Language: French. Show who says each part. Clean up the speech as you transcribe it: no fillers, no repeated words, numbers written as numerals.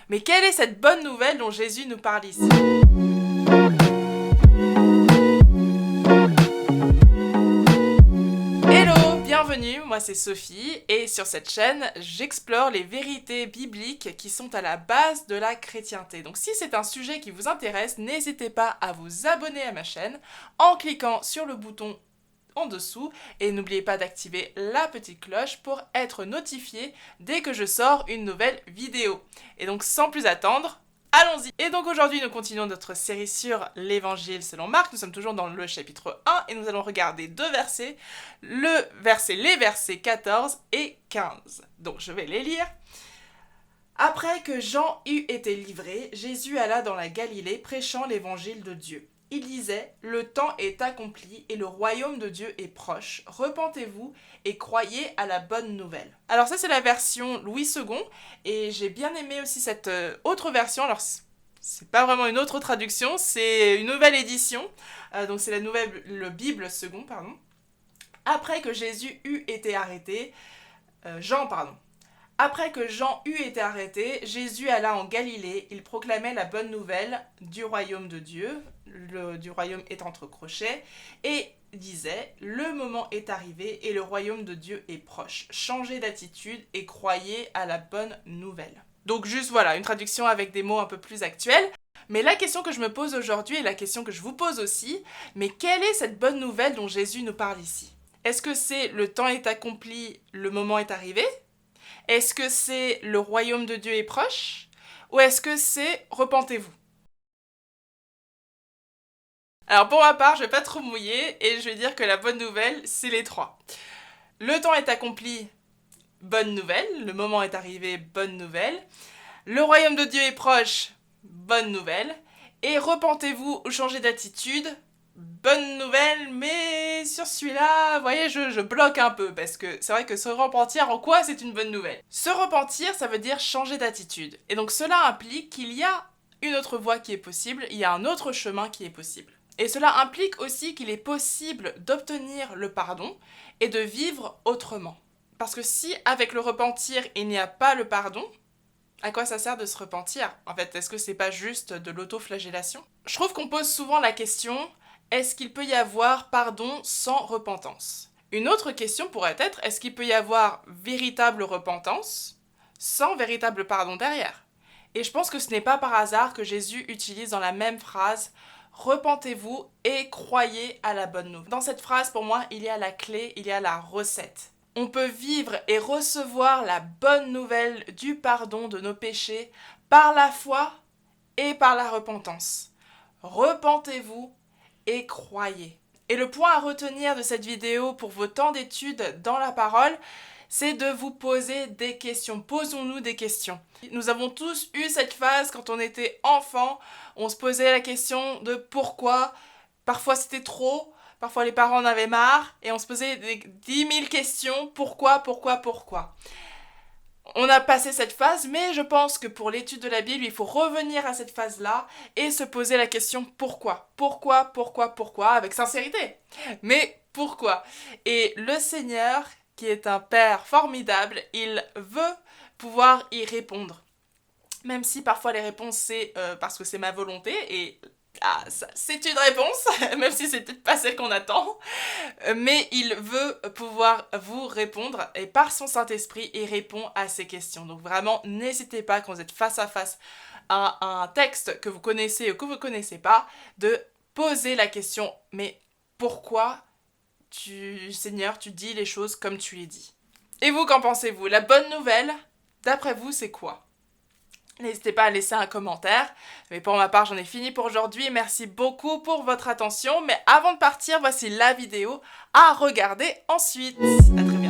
Speaker 1: Mais quelle est cette bonne nouvelle dont Jésus nous parle ici? Hello, bienvenue, moi c'est Sophie et sur cette chaîne, j'explore les vérités bibliques qui sont à la base de la chrétienté. Donc si c'est un sujet qui vous intéresse, n'hésitez pas à vous abonner à ma chaîne en cliquant sur le bouton en dessous et n'oubliez pas d'activer la petite cloche pour être notifié dès que je sors une nouvelle vidéo. Et donc sans plus attendre, allons-y. Et donc aujourd'hui nous continuons notre série sur l'évangile selon Marc. Nous sommes toujours dans le chapitre 1 et nous allons regarder deux versets, les versets 14 et 15. Donc je vais les lire. Après que Jean eut été livré, Jésus alla dans la Galilée prêchant l'évangile de Dieu. Il disait, le temps est accompli et le royaume de Dieu est proche. Repentez-vous et croyez à la bonne nouvelle. Alors ça c'est la version Louis II et j'ai bien aimé aussi cette autre version. Alors c'est pas vraiment une autre traduction, c'est une nouvelle édition. Donc c'est le Bible II, pardon. Après que Jésus eut été arrêté, Après que Jean eut été arrêté, Jésus alla en Galilée, il proclamait la bonne nouvelle du royaume de Dieu, du royaume est entre crochets, et disait, le moment est arrivé et le royaume de Dieu est proche. Changez d'attitude et croyez à la bonne nouvelle. Donc juste voilà, une traduction avec des mots un peu plus actuels. Mais la question que je me pose aujourd'hui et la question que je vous pose aussi, mais quelle est cette bonne nouvelle dont Jésus nous parle ici? Est-ce que c'est le temps est accompli, le moment est arrivé? Est-ce que c'est le royaume de Dieu est proche? Ou est-ce que c'est repentez-vous? Alors pour ma part, je vais pas trop mouiller et je vais dire que la bonne nouvelle, c'est les trois. Le temps est accompli, bonne nouvelle. Le moment est arrivé, bonne nouvelle. Le royaume de Dieu est proche, bonne nouvelle. Et repentez-vous ou changez d'attitude, bonne nouvelle, mais sur celui-là, vous voyez, je bloque un peu, parce que c'est vrai que se repentir, en quoi c'est une bonne nouvelle? Se repentir, ça veut dire changer d'attitude. Et donc cela implique qu'il y a une autre voie qui est possible, il y a un autre chemin qui est possible. Et cela implique aussi qu'il est possible d'obtenir le pardon et de vivre autrement. Parce que si, avec le repentir, il n'y a pas le pardon, à quoi ça sert de se repentir? En fait, est-ce que c'est pas juste de l'autoflagellation? Je trouve qu'on pose souvent la question, est-ce qu'il peut y avoir pardon sans repentance? Une autre question pourrait être, est-ce qu'il peut y avoir véritable repentance sans véritable pardon derrière? Et je pense que ce n'est pas par hasard que Jésus utilise dans la même phrase « Repentez-vous et croyez à la bonne nouvelle ». Dans cette phrase, pour moi, il y a la clé, il y a la recette. On peut vivre et recevoir la bonne nouvelle du pardon de nos péchés par la foi et par la repentance. Repentez-vous et croyez. Et le point à retenir de cette vidéo pour vos temps d'études dans la parole, c'est de vous poser des questions. Posons-nous des questions. Nous avons tous eu cette phase quand on était enfant, on se posait la question de pourquoi, parfois c'était trop, parfois les parents en avaient marre, et on se posait des 10 000 questions, pourquoi? On a passé cette phase, mais je pense que pour l'étude de la Bible, il faut revenir à cette phase-là et se poser la question pourquoi? Pourquoi? Avec sincérité. Mais pourquoi? Et le Seigneur, qui est un Père formidable, il veut pouvoir y répondre. Même si parfois les réponses c'est parce que c'est ma volonté et c'est une réponse, même si c'est peut-être pas celle qu'on attend, mais il veut pouvoir vous répondre et par son Saint-Esprit, il répond à ces questions. Donc vraiment, n'hésitez pas quand vous êtes face à face à un texte que vous connaissez ou que vous ne connaissez pas, de poser la question, mais pourquoi Seigneur, tu dis les choses comme tu les dis? Et vous, qu'en pensez-vous? La bonne nouvelle, d'après vous, c'est quoi? N'hésitez pas à laisser un commentaire. Mais pour ma part, j'en ai fini pour aujourd'hui. Merci beaucoup pour votre attention. Mais avant de partir, voici la vidéo à regarder ensuite. À très vite.